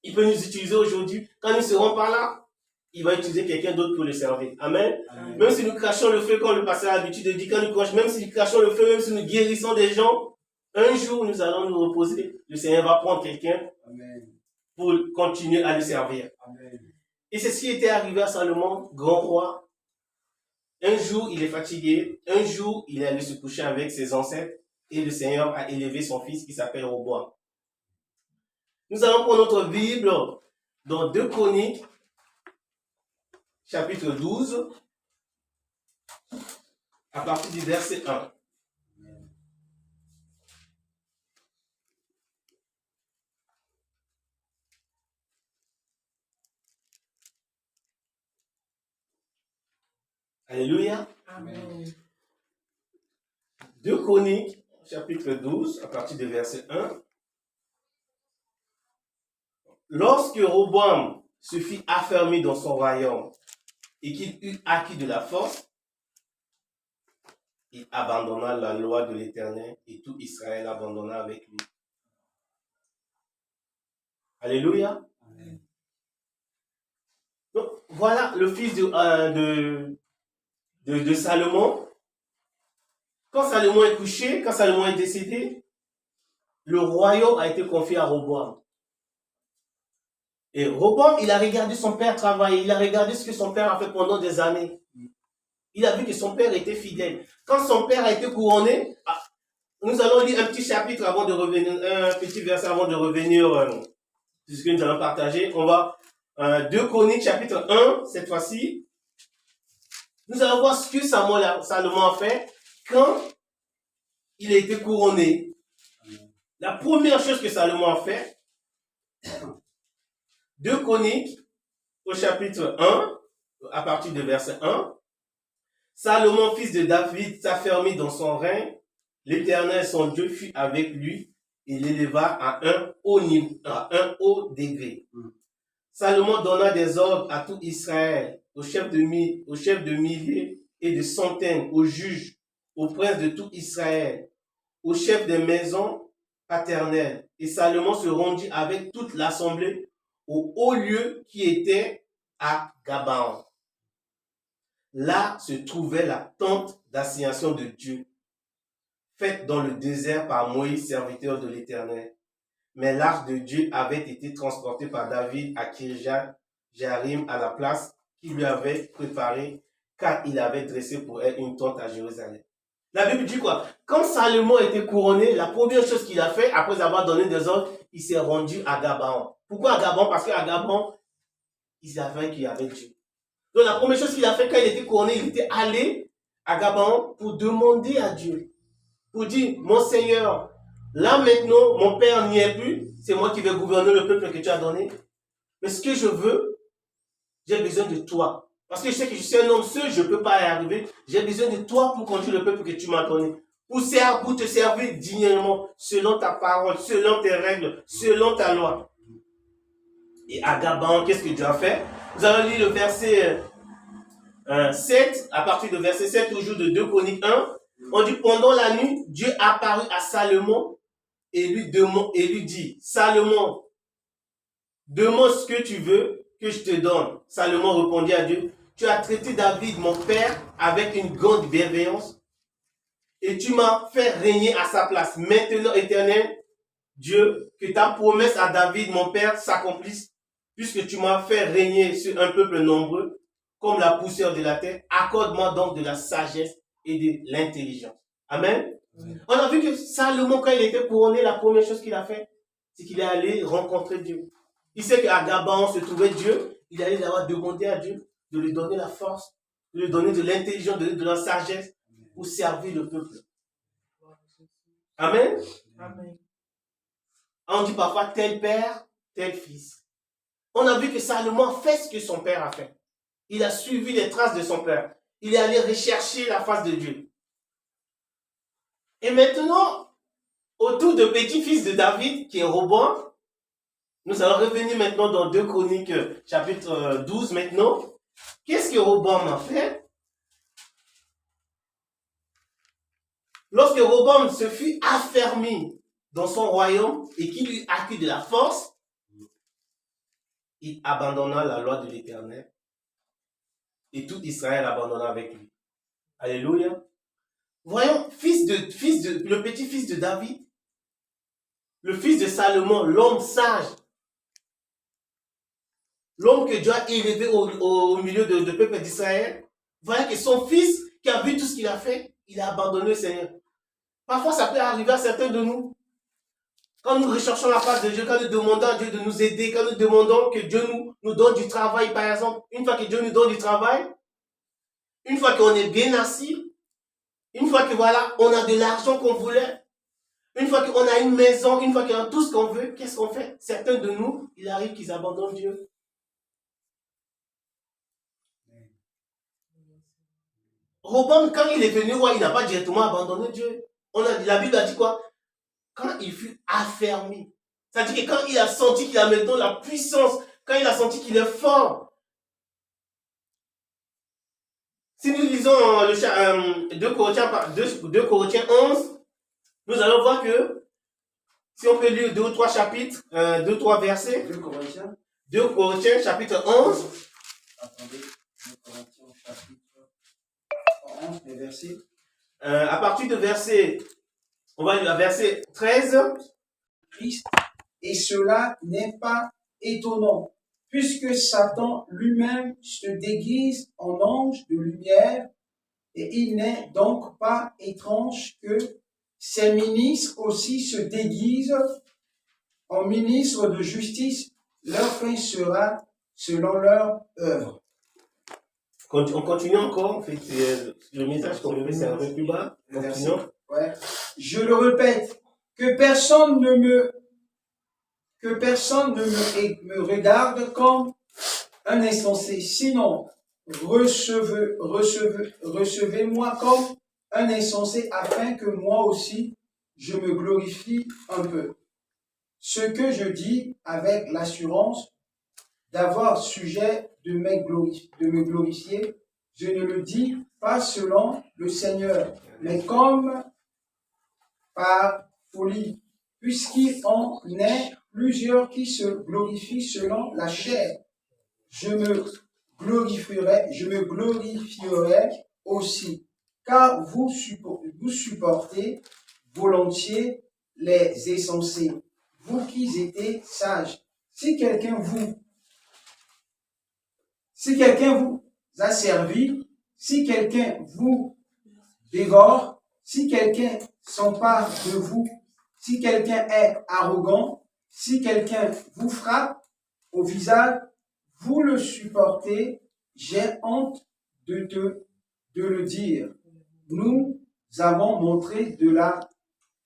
Il peut nous utiliser aujourd'hui. Quand nous ne serons pas là, il va utiliser quelqu'un d'autre pour le servir. Amen. Amen. Même si nous crachons le feu, comme le pasteur a l'habitude de dire, quand nous crachons, même si nous crachons le feu, même si nous guérissons des gens, un jour nous allons nous reposer. Le Seigneur va prendre quelqu'un pour continuer à le servir. Amen. Et c'est ce qui était arrivé à Salomon, grand roi. Un jour, il est fatigué. Un jour, il est allé se coucher avec ses ancêtres. Et le Seigneur a élevé son fils qui s'appelle Roboam. Nous allons prendre notre Bible dans 2 Chroniques, chapitre 12, à partir du verset 1. Alléluia. Amen. 2 Chroniques, chapitre 12, à partir du verset 1. Lorsque Roboam se fit affermir dans son royaume et qu'il eut acquis de la force, il abandonna la loi de l'Éternel et tout Israël abandonna avec lui. Alléluia. Amen. Donc, voilà le fils de Salomon. Quand Salomon est couché, quand Salomon est décédé, le royaume a été confié à Roboam. Et Roboam, il a regardé son père travailler, il a regardé ce que son père a fait pendant des années. Il a vu que son père était fidèle. Quand son père a été couronné, nous allons lire un petit chapitre avant de revenir, un petit verset avant de revenir sur ce que nous allons partager. On va 2 Chroniques, chapitre 1, cette fois-ci. Nous allons voir ce que Salomon a fait quand il a été couronné. La première chose que Salomon a fait, 2 Chroniques, au chapitre 1, à partir de verset 1. Salomon, fils de David, s'affermit dans son règne. L'Éternel, son Dieu, fut avec lui et l'éleva à un haut niveau, à un haut degré. Salomon donna des ordres à tout Israël, aux chefs de milliers et de centaines, aux juges, aux princes de tout Israël, aux chefs des maisons paternelles. Et Salomon se rendit avec toute l'assemblée au haut lieu qui était à Gabaon. Là se trouvait la tente d'assignation de Dieu, faite dans le désert par Moïse, serviteur de l'Éternel. Mais l'arche de Dieu avait été transportée par David à Kirjat Jearim, à la place qu'il lui avait préparée, car il avait dressé pour elle une tente à Jérusalem. La Bible dit quoi? Quand Salomon était couronné, la première chose qu'il a fait, après avoir donné des ordres, il s'est rendu à Gabaon. Pourquoi à Gabaon? Parce qu'à Gabaon, il savait qu'il y avait Dieu. Donc la première chose qu'il a fait quand il était couronné, il était allé à Gabaon pour demander à Dieu. Pour dire, mon Seigneur, là maintenant, mon père n'y est plus, c'est moi qui vais gouverner le peuple que tu as donné. Mais ce que je veux, j'ai besoin de toi. Parce que je sais que je suis un homme seul, je ne peux pas y arriver. J'ai besoin de toi pour conduire le peuple que tu m'as donné. Pour te servir dignement, selon ta parole, selon tes règles, selon ta loi. Et à Gabaon, qu'est-ce que Dieu a fait? Nous allons lire le verset 7, à partir de verset 7, toujours de 2 Chroniques 1. On dit, pendant la nuit, Dieu apparut à Salomon et lui dit, Salomon, demande ce que tu veux que je te donne. Salomon répondit à Dieu, tu as traité David, mon père, avec une grande bienveillance et tu m'as fait régner à sa place. Maintenant, Éternel, Dieu, que ta promesse à David, mon père, s'accomplisse, puisque tu m'as fait régner sur un peuple nombreux, comme la poussière de la terre. Accorde-moi donc de la sagesse et de l'intelligence. Amen. Oui. On a vu que Salomon, quand il était couronné, la première chose qu'il a fait, c'est qu'il est allé rencontrer Dieu. Il sait qu'à Gabaon se trouvait Dieu. Il est allé d'abord demander à Dieu de lui donner la force, de lui donner de l'intelligence, de la sagesse pour servir le peuple. Amen. Amen. On dit parfois tel père, tel fils. On a vu que Salomon a fait ce que son père a fait. Il a suivi les traces de son père. Il est allé rechercher la face de Dieu. Et maintenant, autour de petit-fils de David, qui est Roboam, nous allons revenir maintenant dans 2 Chroniques, chapitre 12 maintenant. Qu'est-ce que Roboam a fait? Lorsque Roboam se fut affermi dans son royaume et qu'il lui acquit de la force, il abandonna la loi de l'Éternel et tout Israël abandonna avec lui. Alléluia. Voyons, le petit-fils de David, le fils de Salomon, l'homme sage, l'homme que Dieu a élevé au milieu de peuple d'Israël. Voyez que son fils, qui a vu tout ce qu'il a fait, il a abandonné le Seigneur. Parfois, ça peut arriver à certains de nous. Quand nous recherchons la face de Dieu, quand nous demandons à Dieu de nous aider, quand nous demandons que Dieu nous donne du travail, par exemple, une fois que Dieu nous donne du travail, une fois qu'on est bien assis, une fois que voilà, on a de l'argent qu'on voulait, une fois qu'on a une maison, une fois qu'on a tout ce qu'on veut, qu'est-ce qu'on fait? Certains de nous, il arrive qu'ils abandonnent Dieu. Robam, quand il est venu roi, il n'a pas directement abandonné Dieu. La Bible a dit quoi? Quand il fut affermi. C'est-à-dire que quand il a senti qu'il a maintenant la puissance, quand il a senti qu'il est fort. Si nous lisons 2 Corinthiens 11, nous allons voir que, si on peut lire 2 ou 3 chapitres, 2 ou 3 versets. 2 Corinthiens chapitre 11. Attendez, 2 Corinthiens chapitre 11, les versets. À partir de verset, on va lire à verset 13. Christ, et cela n'est pas étonnant, puisque Satan lui-même se déguise en ange de lumière, et il n'est donc pas étrange que ses ministres aussi se déguisent en ministres de justice. Leur fin sera selon leur œuvre. On continue encore, en fait, le message qu'on veut, c'est un peu plus bas. Continuons. Ouais. Je le répète, que personne ne me regarde comme un insensé, sinon recevez-moi comme un insensé, afin que moi aussi je me glorifie un peu. Ce que je dis avec l'assurance d'avoir sujet de me glorifier, je ne le dis pas selon le Seigneur, mais comme par folie, puisqu'il en est plusieurs qui se glorifient selon la chair. Je me glorifierai aussi, car vous supportez volontiers les insensés, vous qui étiez sages. Si quelqu'un vous a servi, si quelqu'un vous dévore, si quelqu'un s'empare de vous, si quelqu'un est arrogant, si quelqu'un vous frappe au visage, vous le supportez, j'ai honte de le dire. Nous avons montré de la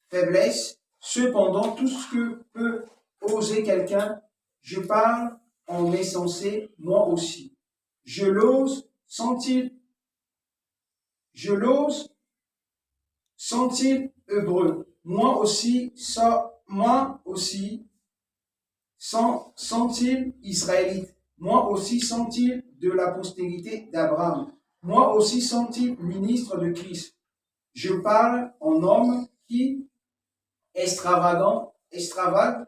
faiblesse, cependant tout ce que peut oser quelqu'un, je parle en insensé, moi aussi. Je l'ose, sont-ils hébreux? Moi aussi, sont-ils israélites? Moi aussi, sont-ils de la postérité d'Abraham? Moi aussi, sont-ils ministres de Christ? Je parle en homme qui extravage,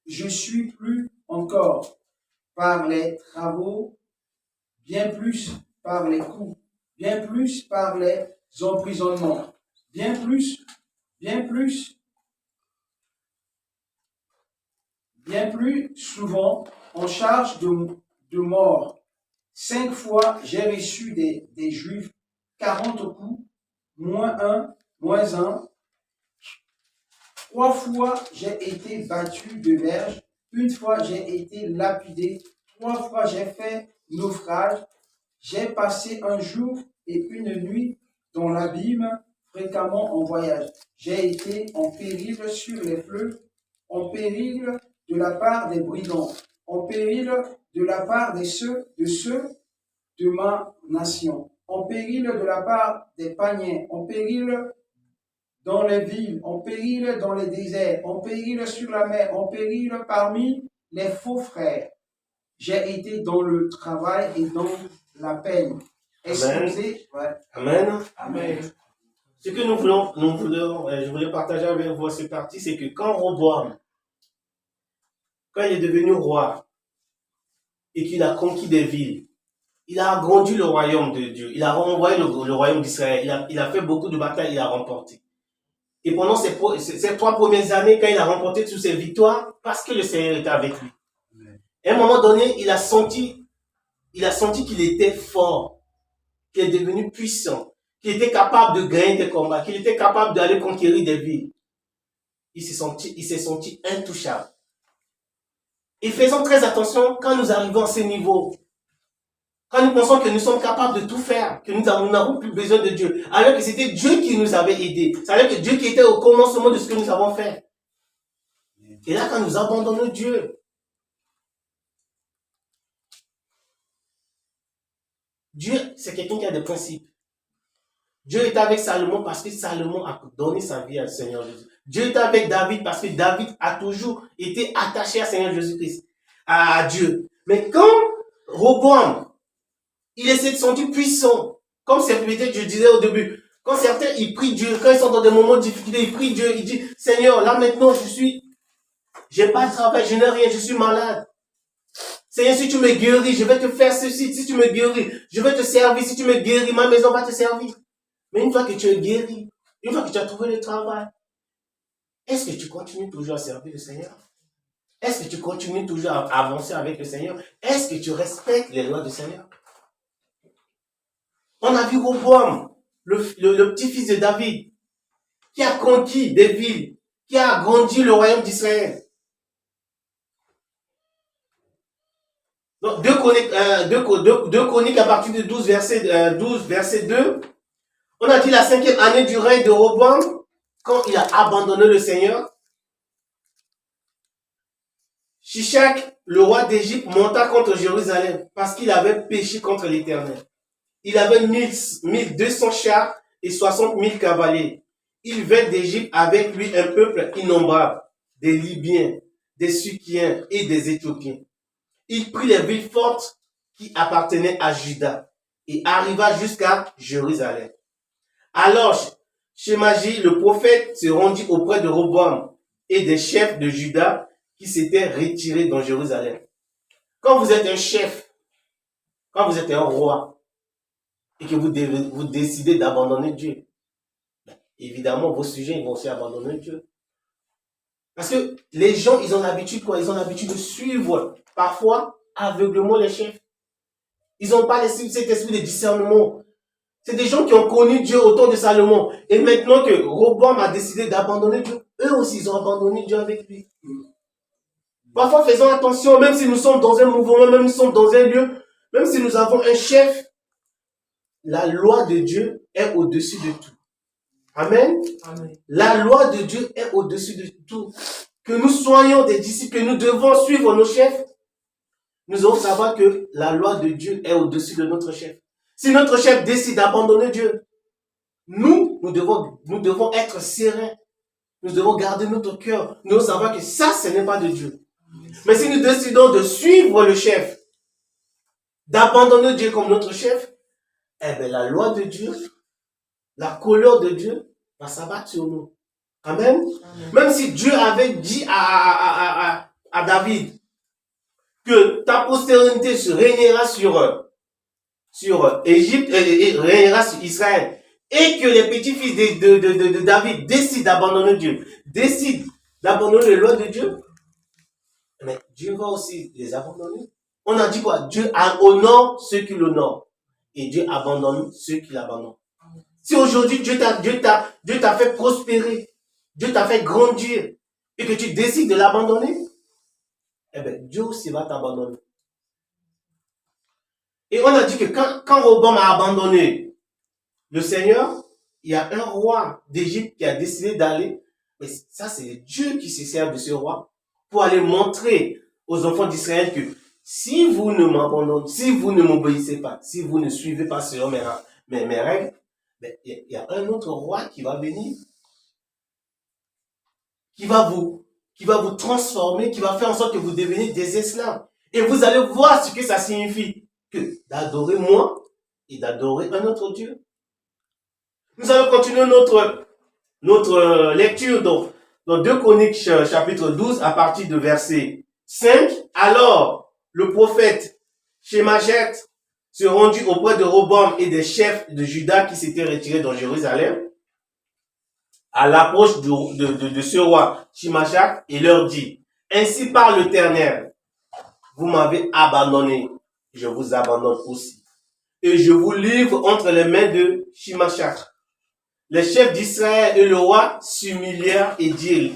je suis plus encore par les travaux, bien plus par les coups, bien plus par les emprisonnements, bien plus souvent en charge de mort. 5 fois j'ai reçu des Juifs 40 coups, moins un. 3 fois j'ai été battu de verge, 1 fois j'ai été lapidé, 3 fois j'ai fait naufrage, j'ai passé un jour et une nuit dans l'abîme, fréquemment en voyage. J'ai été en péril sur les fleuves, en péril de la part des brigands, en péril de la part de ceux de ma nation, en péril de la part des païens, en péril dans les villes, en péril dans les déserts, en péril sur la mer, en péril parmi les faux frères. J'ai été dans le travail et dans la peine. Excusez. Amen. Amen. Ce que je voulais partager avec vous cette partie, c'est que quand Roboam, quand il est devenu roi, et qu'il a conquis des villes. Il a agrandi le royaume de Dieu. Il a renvoyé le royaume d'Israël. Il a fait beaucoup de batailles, il a remporté. Et pendant ces 3 premières années, quand il a remporté toutes ces victoires, parce que le Seigneur était avec lui. À un moment donné, il a senti qu'il était fort, qu'il est devenu puissant, qu'il était capable de gagner des combats, qu'il était capable d'aller conquérir des villes. Il s'est senti intouchable. Et faisons très attention quand nous arrivons à ce niveau. Quand nous pensons que nous sommes capables de tout faire, que nous n'avons plus besoin de Dieu, alors que c'était Dieu qui nous avait aidés. C'est-à-dire que Dieu qui était au commencement de ce que nous avons fait. Et là, quand nous abandonnons Dieu, Dieu, c'est quelqu'un qui a des principes. Dieu est avec Salomon parce que Salomon a donné sa vie au Seigneur Jésus. Dieu est avec David parce que David a toujours été attaché à Seigneur Jésus-Christ, à Dieu. Mais quand Roboam, il essaie de se sentir puissant, comme peut-être je disais au début, quand certains, ils prient Dieu, quand ils sont dans des moments de difficulté, ils prient Dieu, ils disent, Seigneur, là maintenant, j'ai pas de travail, je n'ai rien, je suis malade. Seigneur, si tu me guéris, je vais te faire ceci, si tu me guéris, je vais te servir, si tu me guéris, ma maison va te servir. Mais une fois que tu es guéri, une fois que tu as trouvé le travail, est-ce que tu continues toujours à servir le Seigneur? Est-ce que tu continues toujours à avancer avec le Seigneur? Est-ce que tu respectes les lois du Seigneur? On a vu Roboam, le petit-fils de David, qui a conquis des villes, qui a agrandi le royaume d'Israël. Donc, 2 Chroniques à partir de 12, verset 2. On a dit la 5e année du règne de Roboam, quand il a abandonné le Seigneur. Shishak, le roi d'Égypte, monta contre Jérusalem parce qu'il avait péché contre l'Éternel. Il avait 1200 chars et 60 000 cavaliers. Il vint d'Égypte avec lui un peuple innombrable, des Libyens, des Sukiens et des Éthiopiens. Il prit les villes fortes qui appartenaient à Juda et arriva jusqu'à Jérusalem. Alors, Shemaji, le prophète, se rendit auprès de Roboam et des chefs de Juda qui s'étaient retirés dans Jérusalem. Quand vous êtes un chef, quand vous êtes un roi, et que vous décidez d'abandonner Dieu, évidemment, vos sujets ils vont aussi abandonner Dieu. Parce que les gens, ils ont l'habitude quoi? Ils ont l'habitude de suivre, parfois, aveuglement les chefs. Ils n'ont pas cet esprit de discernement. C'est des gens qui ont connu Dieu au temps de Salomon. Et maintenant que Roboam a décidé d'abandonner Dieu, eux aussi, ils ont abandonné Dieu avec lui. Parfois, faisons attention, même si nous sommes dans un mouvement, même si nous sommes dans un lieu, même si nous avons un chef, la loi de Dieu est au-dessus de tout. Amen. Amen. La loi de Dieu est au-dessus de tout. Que nous soyons des disciples, que nous devons suivre nos chefs, nous devons savoir que la loi de Dieu est au-dessus de notre chef. Si notre chef décide d'abandonner Dieu, nous devons être sereins. Nous devons garder notre cœur. Nous devons savoir que ça, ce n'est pas de Dieu. Mais si nous décidons de suivre le chef, d'abandonner Dieu comme notre chef, eh bien, la loi de Dieu, la colère de Dieu va s'abattre sur nous. Amen. Amen. Même si Dieu avait dit à David que ta postérité se régnera sur Égypte et régnera sur Israël, et que les petits-fils de David décident d'abandonner Dieu, décident d'abandonner les lois de Dieu, mais Dieu va aussi les abandonner. On a dit quoi? Dieu honore ceux qui l'honorent. Et Dieu abandonne ceux qui l'abandonnent. Si aujourd'hui Dieu t'a fait prospérer, Dieu t'a fait grandir, et que tu décides de l'abandonner, eh bien, Dieu aussi va t'abandonner. Et on a dit que quand Roboam a abandonné le Seigneur, il y a un roi d'Égypte qui a décidé d'aller, mais ça c'est Dieu qui se sert de ce roi, pour aller montrer aux enfants d'Israël que si vous ne m'abandonnez, si vous ne m'obéissez pas, si vous ne suivez pas selon mes règles, il y a un autre roi qui va venir, qui va vous transformer, qui va faire en sorte que vous deveniez des esclaves. Et vous allez voir ce que ça signifie, que d'adorer moi et d'adorer un autre Dieu. Nous allons continuer notre lecture dans 2 Chroniques chapitre 12 à partir de verset 5. Alors, le prophète Shemachet se rendit auprès de Roboam et des chefs de Juda qui s'étaient retirés dans Jérusalem à l'approche de ce roi Shimashak et leur dit, ainsi parle l'Éternel, vous m'avez abandonné, je vous abandonne aussi. Et je vous livre entre les mains de Shimashak. Les chefs d'Israël et le roi s'humilièrent et dirent,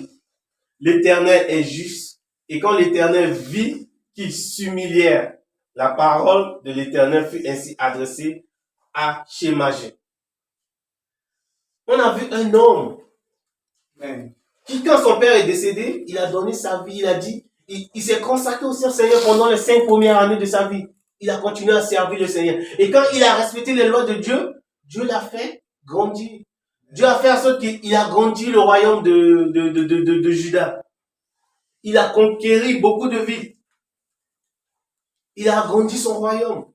l'Éternel est juste. Et quand l'Éternel vit qu'ils s'humilièrent, la parole de l'Éternel fut ainsi adressée à Shemachet. On a vu un homme qui, quand son père est décédé, il a donné sa vie, il a dit, il s'est consacré au Seigneur pendant les 5 premières années de sa vie. Il a continué à servir le Seigneur. Et quand il a respecté les lois de Dieu, Dieu l'a fait grandir. Dieu a fait en sorte qu'il a grandi le royaume de Juda. Il a conquéri beaucoup de villes. Il a agrandi son royaume.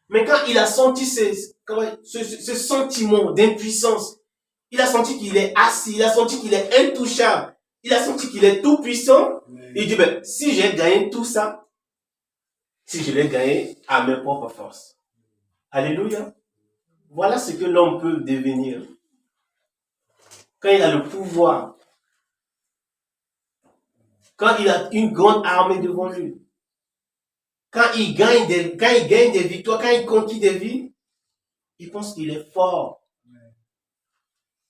Mais quand il a senti ce sentiment d'impuissance, il a senti qu'il est assis, il a senti qu'il est intouchable, il a senti qu'il est tout puissant. Il dit, ben, si j'ai gagné tout ça, si je l'ai gagné à mes propres forces. Alléluia. Voilà ce que l'homme peut devenir. Quand il a le pouvoir, quand il a une grande armée devant lui, quand il gagne des victoires, quand il conquiert des vies, il pense qu'il est fort.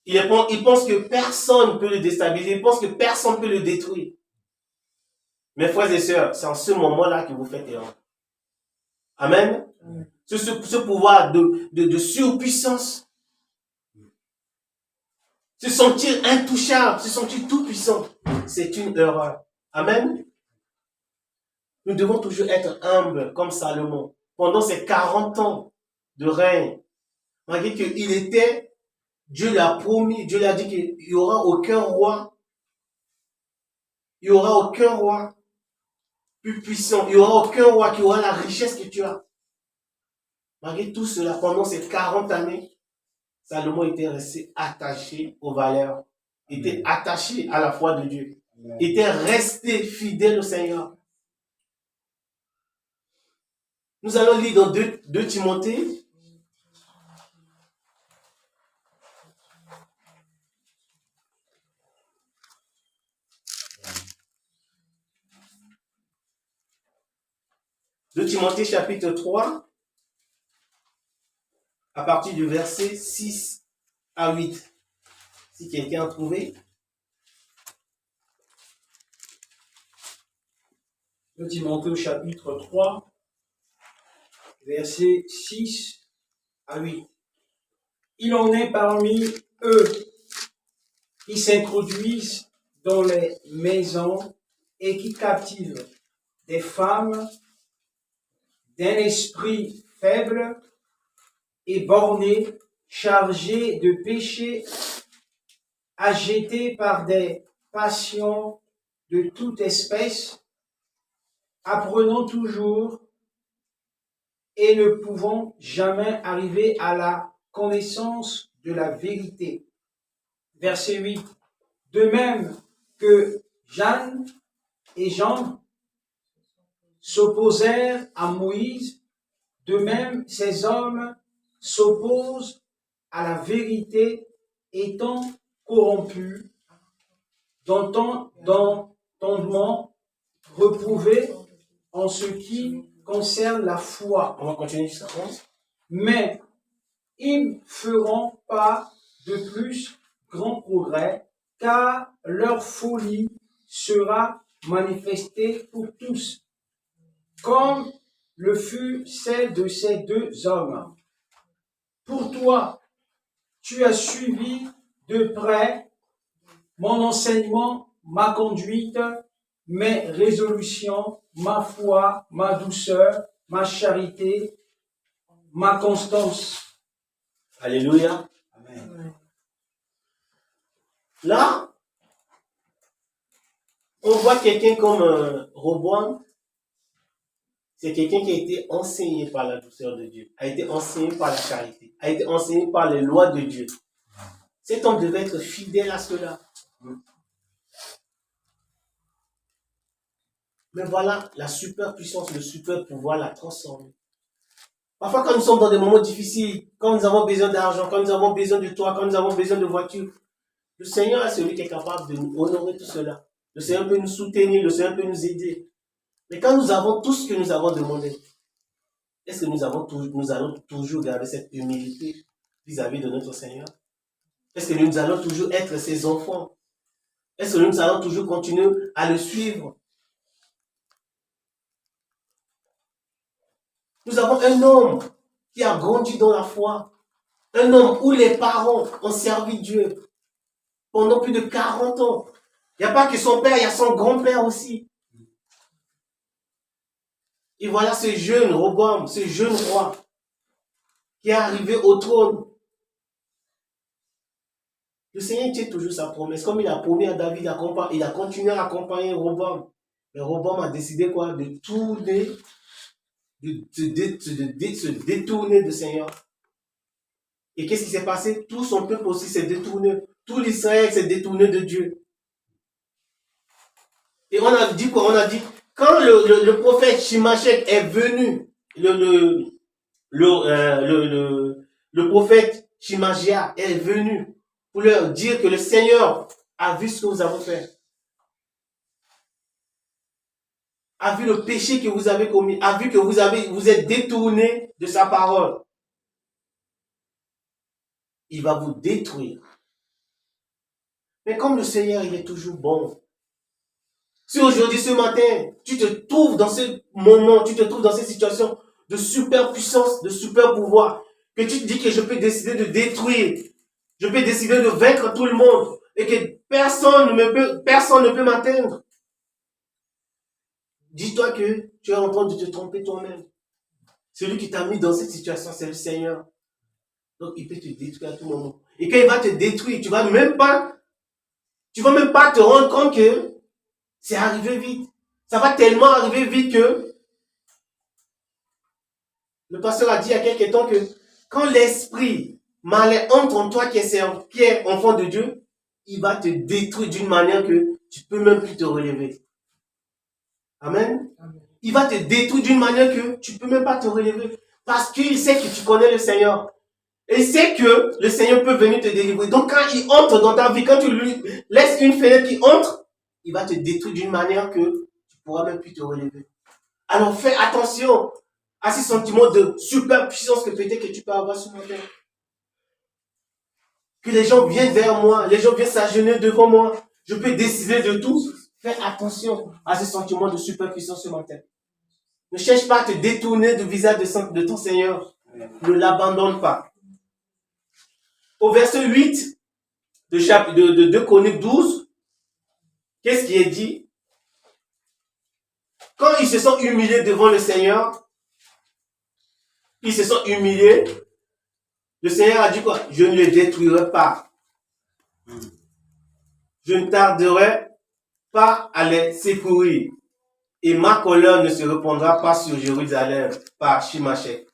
Il pense que personne ne peut le déstabiliser, il pense que personne ne peut le détruire. Mes frères et sœurs, c'est en ce moment-là que vous faites erreur. Amen. Ce pouvoir de surpuissance. Se sentir intouchable, se sentir tout puissant, c'est une erreur. Amen. Nous devons toujours être humbles comme Salomon. Pendant ces 40 ans de règne, malgré qu'il était, Dieu l'a promis, Dieu l'a dit qu'il n'y aura aucun roi, plus puissant, il n'y aura aucun roi qui aura la richesse que tu as. Malgré tout cela, pendant ces 40 années, Salomon était resté attaché aux valeurs, était attaché à la foi de Dieu, était resté fidèle au Seigneur. Nous allons lire dans 2 Timothée. De Timothée chapitre 3, à partir du verset 6 à 8. Si quelqu'un a trouvé. De Timothée chapitre 3, versets 6 à 8. Il en est parmi eux qui s'introduisent dans les maisons et qui captivent des femmes d'un esprit faible et borné, chargé de péchés, agités par des passions de toute espèce, apprenant toujours et ne pouvant jamais arriver à la connaissance de la vérité. Verset 8. De même que Jeanne et Jean s'opposèrent à Moïse, de même ces hommes s'opposent à la vérité, étant corrompus, d'entendement reprouvés en ce qui concerne la foi. On va continuer jusqu'à 11. Mais ils ne feront pas de plus grand progrès, car leur folie sera manifestée pour tous, comme le fut celle de ces 2 hommes. Pour toi, tu as suivi de près mon enseignement, ma conduite, mes résolutions, ma foi, ma douceur, ma charité, ma constance. Alléluia. Amen. Là, on voit quelqu'un comme Roboam. C'est quelqu'un qui a été enseigné par la douceur de Dieu, a été enseigné par la charité, a été enseigné par les lois de Dieu. Cet homme devait être fidèle à cela. Mais voilà, la super puissance, le super pouvoir l'a transformé. Parfois, quand nous sommes dans des moments difficiles, quand nous avons besoin d'argent, quand nous avons besoin de toi, quand nous avons besoin de voiture, le Seigneur est celui qui est capable de nous honorer tout cela. Le Seigneur peut nous soutenir, le Seigneur peut nous aider. Mais quand nous avons tout ce que nous avons demandé, est-ce que nous allons toujours garder cette humilité vis-à-vis de notre Seigneur? Est-ce que nous allons toujours être ses enfants? Est-ce que nous allons toujours continuer à le suivre? Nous avons un homme qui a grandi dans la foi. Un homme où les parents ont servi Dieu pendant plus de 40 ans. Il n'y a pas que son père, il y a son grand-père aussi. Et voilà ce jeune Roboam, ce jeune roi qui est arrivé au trône. Le Seigneur tient toujours sa promesse. Comme il a promis à David, il a continué à accompagner Roboam. Mais Roboam a décidé quoi? De tourner, de se détourner du Seigneur. Et qu'est-ce qui s'est passé? Tout son peuple aussi s'est détourné. Tout l'Israël s'est détourné de Dieu. Et on a dit quoi? On a dit, quand le prophète Shimashek est venu, le prophète Shimashia est venu pour leur dire que le Seigneur a vu ce que vous avez fait, a vu le péché que vous avez commis, a vu que vous êtes détourné de sa parole. Il va vous détruire. Mais comme le Seigneur, il est toujours bon. Si aujourd'hui, ce matin, tu te trouves dans ce moment, tu te trouves dans cette situation de super puissance, de super pouvoir, que tu te dis que je peux décider de détruire, je peux décider de vaincre tout le monde, et que personne ne peut m'atteindre. Dis-toi que tu es en train de te tromper toi-même. Celui qui t'a mis dans cette situation, c'est le Seigneur. Donc, il peut te détruire à tout moment. Et quand il va te détruire, tu vas même pas te rendre compte que c'est arrivé vite. Ça va tellement arriver vite que le pasteur a dit il y a quelque temps que quand l'esprit malin entre en toi qui est enfant de Dieu, il va te détruire d'une manière que tu peux même plus te relever. Amen. Il va te détruire d'une manière que tu peux même pas te relever. Parce qu'il sait que tu connais le Seigneur. Et il sait que le Seigneur peut venir te délivrer. Donc quand il entre dans ta vie, quand tu lui laisses une fenêtre qui entre, il va te détruire d'une manière que tu pourras même plus te relever. Alors fais attention à ces sentiments de super puissance que peut-être que tu peux avoir sur mon cœur. Que les gens viennent vers moi, les gens viennent s'agenouiller devant moi. Je peux décider de tout. Fais attention à ces sentiments de super puissance ce matin. Ne cherche pas à te détourner du visage de ton Seigneur. Ne l'abandonne pas. Au verset 8 de 2 Chroniques 12, qu'est-ce qui est dit? Quand ils se sont humiliés devant le Seigneur, ils se sont humiliés, le Seigneur a dit quoi? Je ne les détruirai pas. Je ne tarderai pas à les secourir. Et ma colère ne se répandra pas sur Jérusalem par Shimashek.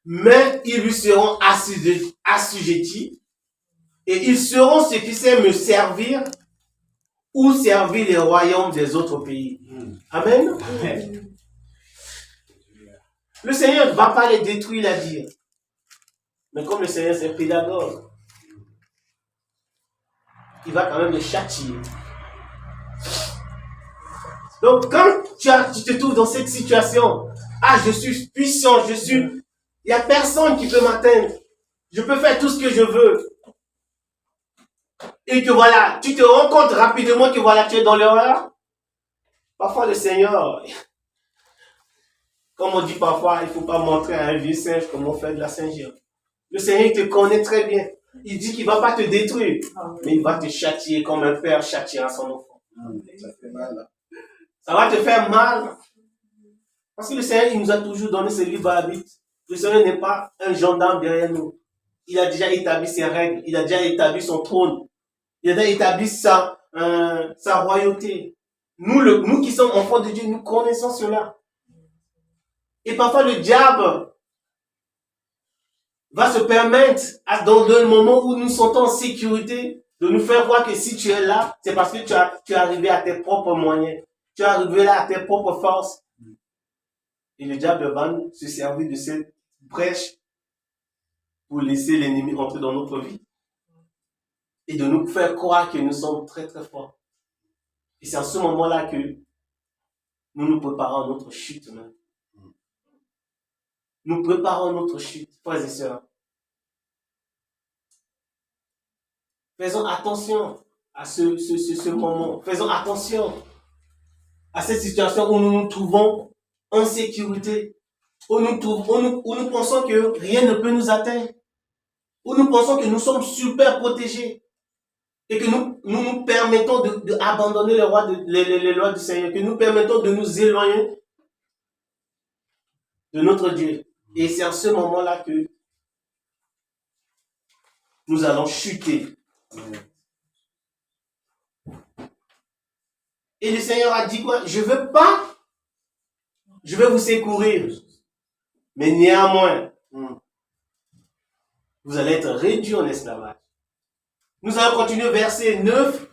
Mais ils lui seront assujettis et ils seront ceux qui savent me servir ou servir les royaumes des autres pays. Amen. Amen. Le Seigneur ne va pas les détruire, il a dit. Mais comme le Seigneur c'est un pédagogue, il va quand même les châtier. Donc quand tu te trouves dans cette situation, je suis puissant, il n'y a personne qui peut m'atteindre. Je peux faire tout ce que je veux. Et que voilà, tu te rends compte rapidement que voilà, tu es dans l'erreur. Parfois le Seigneur, comme on dit parfois, il ne faut pas montrer à un vieux singe comment faire de la singerie. Le Seigneur, il te connaît très bien. Il dit qu'il ne va pas te détruire, mais il va te châtier comme un père châtiera son enfant. Ça fait mal. Ça va te faire mal. Parce que le Seigneur, il nous a toujours donné ce libre arbitre. Le Seigneur n'est pas un gendarme derrière nous. Il a déjà établi ses règles. Il a déjà établi son trône. Il a déjà établi sa royauté. Nous qui sommes enfants de Dieu, nous connaissons cela. Et parfois le diable va se permettre, dans le moment où nous sommes en sécurité, de nous faire voir que si tu es là, c'est parce que tu es arrivé à tes propres moyens. Tu es arrivé là à tes propres forces. Et le diable va se servir de cette brèche pour laisser l'ennemi entrer dans notre vie. Et de nous faire croire que nous sommes très très forts. Et c'est à ce moment-là que nous nous préparons à notre chute même. Nous préparons notre chute, frères et sœurs. Faisons attention à ce moment. Faisons attention à cette situation où nous nous trouvons en sécurité. Où nous pensons que rien ne peut nous atteindre. Où nous pensons que nous sommes super protégés. Et que nous permettons d'abandonner les lois du Seigneur. Que nous permettons de nous éloigner de notre Dieu. Et c'est à ce moment-là que nous allons chuter. Et le Seigneur a dit quoi? Je vais vous secourir. Mais néanmoins, vous allez être réduits en esclavage. Nous allons continuer verset 9.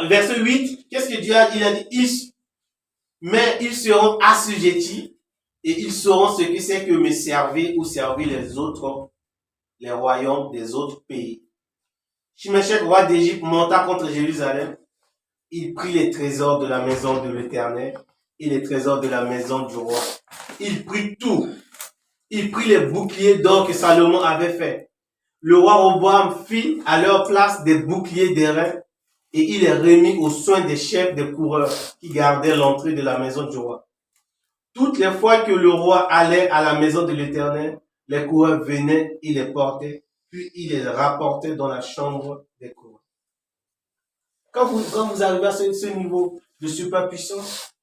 Verset 8. Qu'est-ce que Dieu a dit? Il a dit, mais ils seront assujettis et ils sauront ce que c'est que me servir ou servir les royaumes des autres pays. Shimeshek, roi d'Égypte, monta contre Jérusalem. Il prit les trésors de la maison de l'Éternel et les trésors de la maison du roi. Il prit tout. Il prit les boucliers d'or que Salomon avait fait. Le roi Roboam fit à leur place des boucliers d'airain et il les remit aux soins des chefs des coureurs qui gardaient l'entrée de la maison du roi. Toutes les fois que le roi allait à la maison de l'Éternel, les coureurs venaient, il les portaient, puis il les rapportait dans la chambre des coureurs. Quand vous arrivez à ce niveau de superpuissance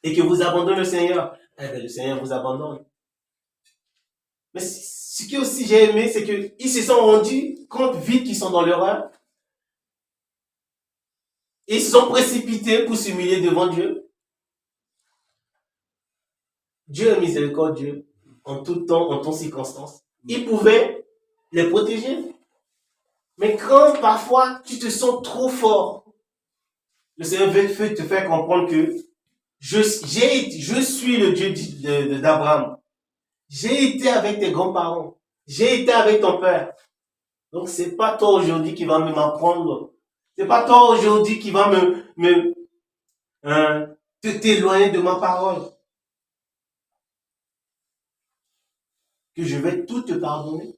et que vous abandonnez le Seigneur, le Seigneur vous abandonne. Mais ce que aussi j'ai aimé, c'est qu'ils se sont rendus compte vite qu'ils sont dans l'erreur. Ils se sont précipités pour s'humilier devant Dieu. Dieu est miséricordieux en tout temps, en toutes circonstances. Il pouvait les protéger. Mais quand parfois tu te sens trop fort, le Seigneur veut te faire comprendre que je suis le Dieu d'Abraham. J'ai été avec tes grands-parents. J'ai été avec ton père. Donc c'est pas toi aujourd'hui qui va m'apprendre. C'est pas toi aujourd'hui qui va t'éloigner de ma parole. Que je vais tout te pardonner.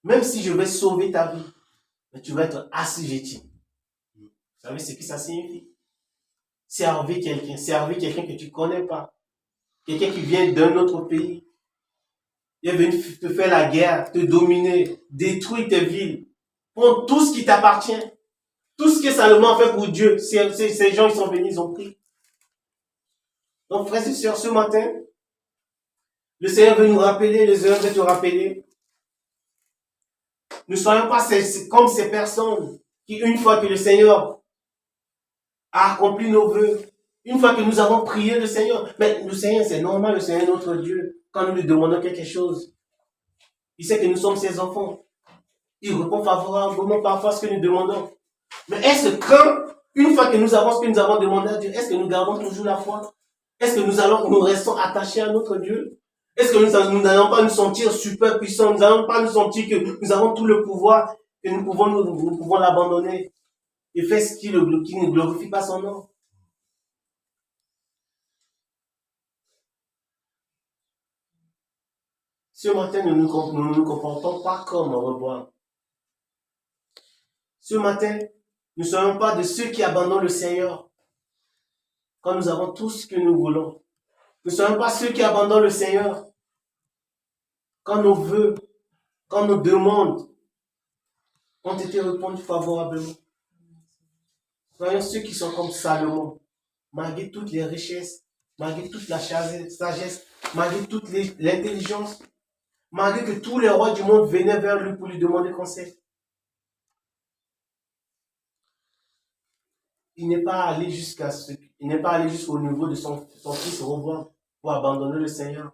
Même si je vais sauver ta vie, mais tu vas être assujetti. Vous savez ce que ça signifie? Servir quelqu'un que tu connais pas. Quelqu'un qui vient d'un autre pays. Il est venu te faire la guerre, te dominer, détruire tes villes, prendre tout ce qui t'appartient. Tout ce que Salomon a fait pour Dieu, ces gens, ils sont venus, ils ont pris. Donc, frères et sœurs, ce matin, le Seigneur veut nous rappeler, le Seigneur veut te rappeler. Ne soyons pas comme ces personnes qui, une fois que le Seigneur a accompli nos vœux, une fois que nous avons prié le Seigneur, mais le Seigneur, c'est normal, le Seigneur est notre Dieu. Quand nous lui demandons quelque chose, il sait que nous sommes ses enfants. Il répond favorablement parfois à ce que nous demandons. Mais est-ce que, une fois que nous avons ce que nous avons demandé à Dieu, est-ce que nous gardons toujours la foi? Est-ce que nous restons attachés à notre Dieu? Est-ce que nous n'allons pas nous sentir super puissants? Nous n'allons pas nous sentir que nous avons tout le pouvoir, que nous pouvons l'abandonner et faire ce qui ne glorifie pas son nom? Ce matin, nous ne nous comportons pas comme Rehoboam. Ce matin, nous ne sommes pas de ceux qui abandonnent le Seigneur quand nous avons tout ce que nous voulons. Nous ne sommes pas ceux qui abandonnent le Seigneur quand nos vœux, quand nos demandes ont été répondues favorablement. Soyons ceux qui sont comme Salomon, malgré toutes les richesses, malgré toute la sagesse, malgré toute l'intelligence, malgré que tous les rois du monde venaient vers lui pour lui demander conseil. Il n'est pas allé jusqu'au niveau de son fils Roboam pour abandonner le Seigneur,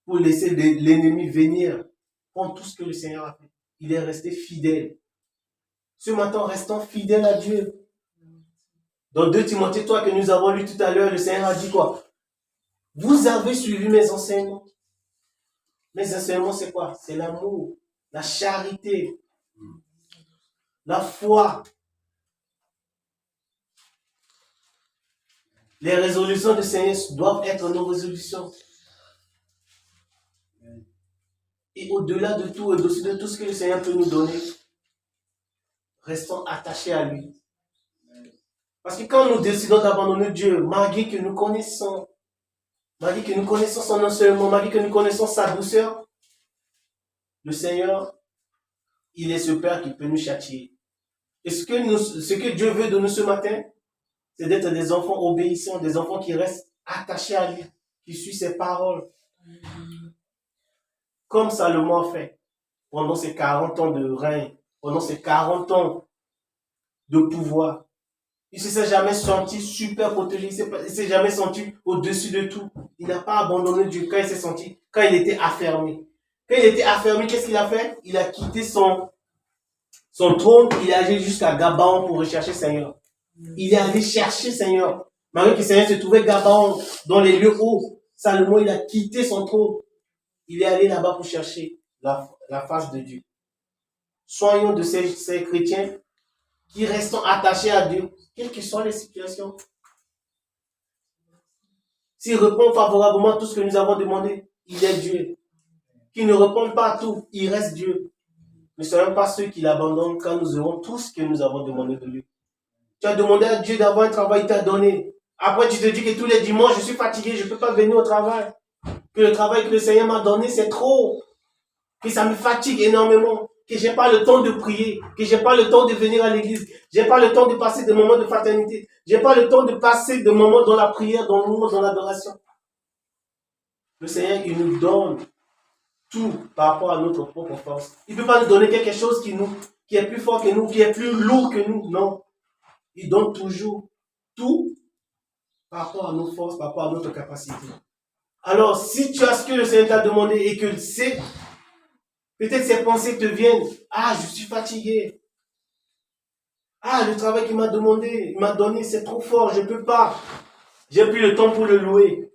pour laisser l'ennemi venir prendre tout ce que le Seigneur a fait. Il est resté fidèle. Ce matin, restons fidèles à Dieu. Dans 2 Timothée 3 que nous avons lu tout à l'heure, le Seigneur a dit quoi? Vous avez suivi mes enseignements. Mes enseignements, c'est quoi? C'est l'amour, la charité, la foi. Les résolutions du Seigneur doivent être nos résolutions. Et au-delà de tout, au-dessus de tout ce que le Seigneur peut nous donner, restons attachés à lui. Parce que quand nous décidons d'abandonner Dieu, malgré que nous connaissons son enseignement, malgré que nous connaissons sa douceur, le Seigneur, il est ce Père qui peut nous châtier. Et ce que Dieu veut de nous ce matin, c'est d'être des enfants obéissants, des enfants qui restent attachés à lui, qui suivent ses paroles. Comme Salomon a fait pendant ses 40 ans de règne, pendant ses 40 ans de pouvoir. Il ne s'est jamais senti super protégé, il ne s'est jamais senti au-dessus de tout. Il n'a pas abandonné Dieu quand il était affermi. Quand il était affermi, qu'est-ce qu'il a fait? Il a quitté son trône, il est allé jusqu'à Gabaon pour rechercher Seigneur. Il est allé chercher Seigneur. Malgré que le Seigneur se trouvait Gabaon, dans les lieux hauts, Salomon, il a quitté son trône. Il est allé là-bas pour chercher la face de Dieu. Soyons de ces chrétiens qui restent attachés à Dieu, quelles que soient les situations. S'il répond favorablement à tout ce que nous avons demandé, il est Dieu. Qu'il ne répond pas à tout, il reste Dieu. Ne soyons pas ceux qui l'abandonnent quand nous aurons tout ce que nous avons demandé de lui. Tu as demandé à Dieu d'avoir un travail, il t'a donné. Après, tu te dis que tous les dimanches, je suis fatigué, je ne peux pas venir au travail. Que le travail que le Seigneur m'a donné, c'est trop. Que ça me fatigue énormément. Que j'ai pas le temps de prier. Que j'ai pas le temps de venir à l'église. J'ai pas le temps de passer des moments de fraternité. J'ai pas le temps de passer des moments dans la prière, dans le moment, dans l'adoration. Le Seigneur, il nous donne tout par rapport à notre propre force. Il ne peut pas nous donner quelque chose qui est plus fort que nous, qui est plus lourd que nous. Non. Il donne toujours tout par rapport à nos forces, par rapport à notre capacité. Alors, si tu as ce que le Seigneur t'a demandé et que peut-être ces pensées te viennent, ah, je suis fatigué. Ah, le travail qu'il m'a demandé, il m'a donné, c'est trop fort, je ne peux pas. J'ai plus le temps pour le louer.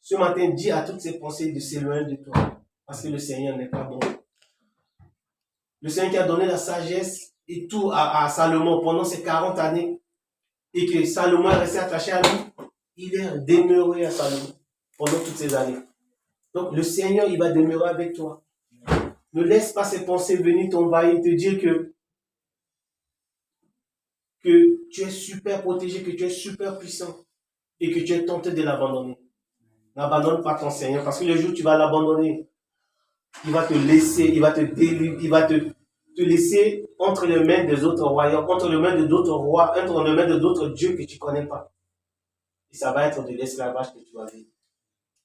Ce matin, dis à toutes ces pensées de s'éloigner de toi. Parce que le Seigneur n'est pas bon. Le Seigneur qui a donné la sagesse et tout à Salomon pendant ces 40 années, et que Salomon est resté attaché à lui, il est demeuré à Salomon pendant toutes ces années. Donc le Seigneur, il va demeurer avec toi. Ne laisse pas ces pensées venir t'envahir, te dire que tu es super protégé, que tu es super puissant et que tu es tenté de l'abandonner. N'abandonne pas ton Seigneur, parce que le jour où tu vas l'abandonner, il va te laisser, il va te délivrer, il va te laisser entre les mains des autres royaumes, entre les mains de d'autres rois, entre les mains de d'autres dieux que tu ne connais pas. Et ça va être de l'esclavage que tu vas vivre.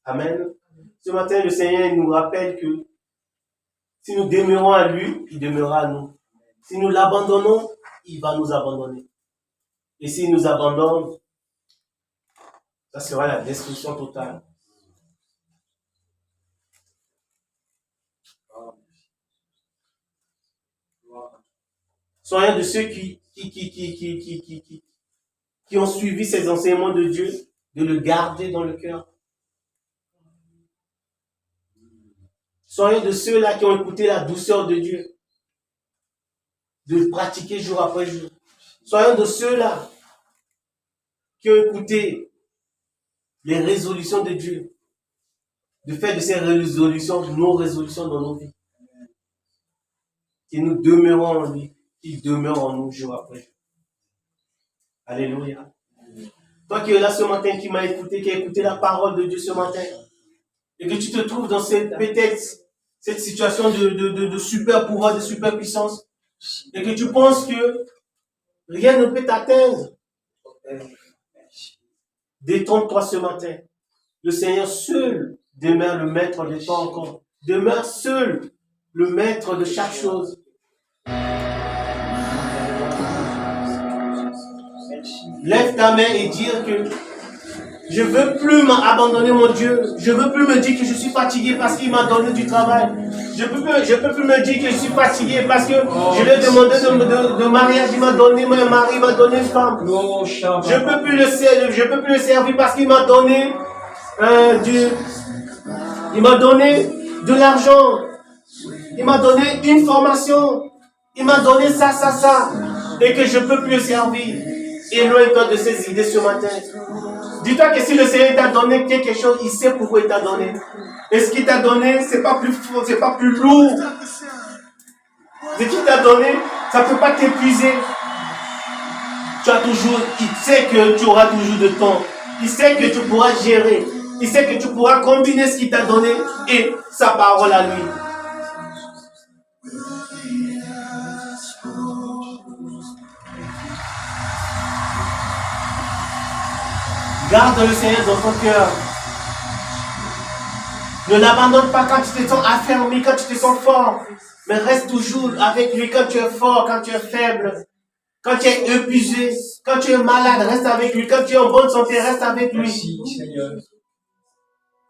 Amen. Ce matin, le Seigneur nous rappelle que si nous demeurons à lui, il demeurera à nous. Si nous l'abandonnons, il va nous abandonner. Et s'il nous abandonne, ça sera la destruction totale. Soyons de ceux qui ont suivi ces enseignements de Dieu, de le garder dans le cœur. Soyons de ceux-là qui ont écouté la douceur de Dieu, de pratiquer jour après jour. Soyons de ceux-là qui ont écouté les résolutions de Dieu, de faire de ces résolutions nos résolutions dans nos vies. Que nous demeurons en lui, qu'il demeure en nous jour après jour. Alléluia. Toi qui es là ce matin, qui m'as écouté, qui as écouté la parole de Dieu ce matin, et que tu te trouves dans cette situation de super pouvoir, de super puissance, et que tu penses que rien ne peut t'atteindre, détrompe-toi ce matin. Le Seigneur seul demeure le maître de temps encore. Demeure seul le maître de chaque chose. Lève ta main et dire que Je veux plus m'abandonner, mon Dieu. Je veux plus me dire que je suis fatigué parce qu'il m'a donné du travail. Je peux plus me dire que je suis fatigué parce que je lui ai demandé de mariage. Il m'a donné un mari, il m'a donné une femme. Je peux plus le servir parce qu'il m'a donné il m'a donné de l'argent. Il m'a donné une formation. Il m'a donné ça. Et que je peux plus le servir. Éloigne-toi de ces idées ce matin. Dis-toi que si le Seigneur t'a donné quelque chose, il sait pourquoi il t'a donné. Et ce qu'il t'a donné, c'est pas plus lourd. Ce qu'il t'a donné, ça peut pas t'épuiser. Il sait que tu auras toujours de temps. Il sait que tu pourras gérer. Il sait que tu pourras combiner ce qu'il t'a donné et sa parole à lui. Garde le Seigneur dans ton cœur. Ne l'abandonne pas quand tu te sens affermi, quand tu te sens fort. Mais reste toujours avec lui quand tu es fort, quand tu es faible. Quand tu es épuisé, quand tu es malade, reste avec lui. Quand tu es en bonne santé, reste avec lui. Merci, Seigneur.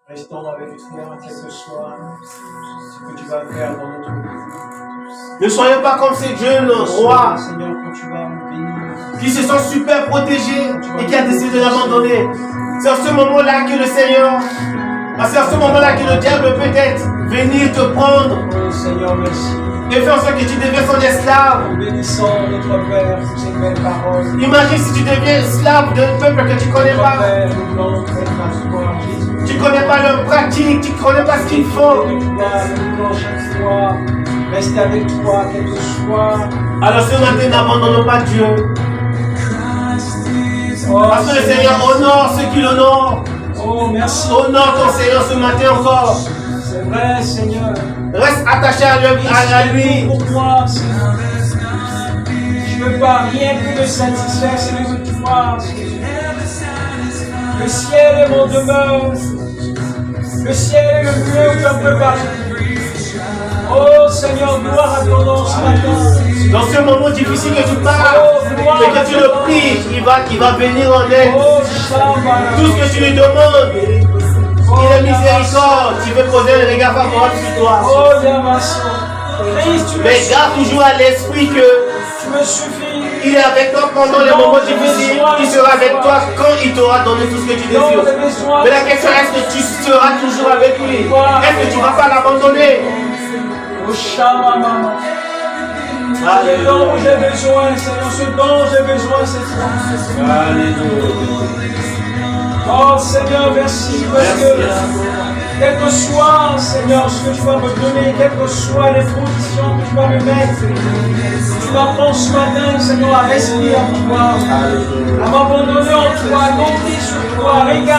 Restons avec toi, quel que soit ce que tu vas faire dans notre vie. Ne soyons pas comme ces jeunes rois Seigneur, quand tu vas nous bénir, qui se sont super protégés et qui a décidé de l'abandonner. C'est en ce moment-là que le Seigneur, c'est en ce moment-là que le diable peut être venir te prendre. oh Seigneur, merci. Et faire en sorte que tu deviens son esclave. Nous bénissons notre Père pour ces belles paroles. Imagine si tu deviens esclave d'un peuple que tu ne connais pas. Père, nous voulons être à toi, Jésus. Tu ne connais pas leur pratique, tu ne connais pas ce qu'il faut. Nous voulons chaque fois rester avec toi, quel que soit. Alors ce matin, n'abandonnons pas Dieu. Oh, Parce que le Seigneur honore ceux qui l'honorent. oh, merci. Honore ton Seigneur ce matin encore. C'est vrai, Seigneur. Reste attaché à lui. Pour moi, Seigneur. Je ne veux pas rien que me satisfaire, c'est le toi. Le ciel est mon demeure. Le ciel est le lieu où je peux parler. Oh Seigneur, gloire à ton nom ce matin. Dans ce moment difficile que tu parles, et que tu le pries, il va venir en aide. Oh Shabbat. Tout ce que tu lui demandes, il est miséricorde. Tu veux poser le regard favorable sur toi. Oh Yamaso. Christ, tu me Mais garde suffis. toujours à l'esprit que Tu me suffis. il est avec toi pendant les moments difficiles. Il sera avec toi quand il t'aura donné tout ce que tu désires. Mais la question est, est-ce que tu seras toujours avec lui? Est-ce que tu ne vas pas l'abandonner? Oh Shabbat. Ce dont j'ai besoin, Seigneur, ce dont j'ai besoin, c'est toi. Alléluia. Oh Seigneur, merci, parce que quel que soit, Seigneur, ce que tu vas me donner, quelles que soient les conditions que tu vas me mettre, tu m'apprends ce matin, Seigneur, à respirer en toi, à m'abandonner en toi, à compter sur toi, à regarder.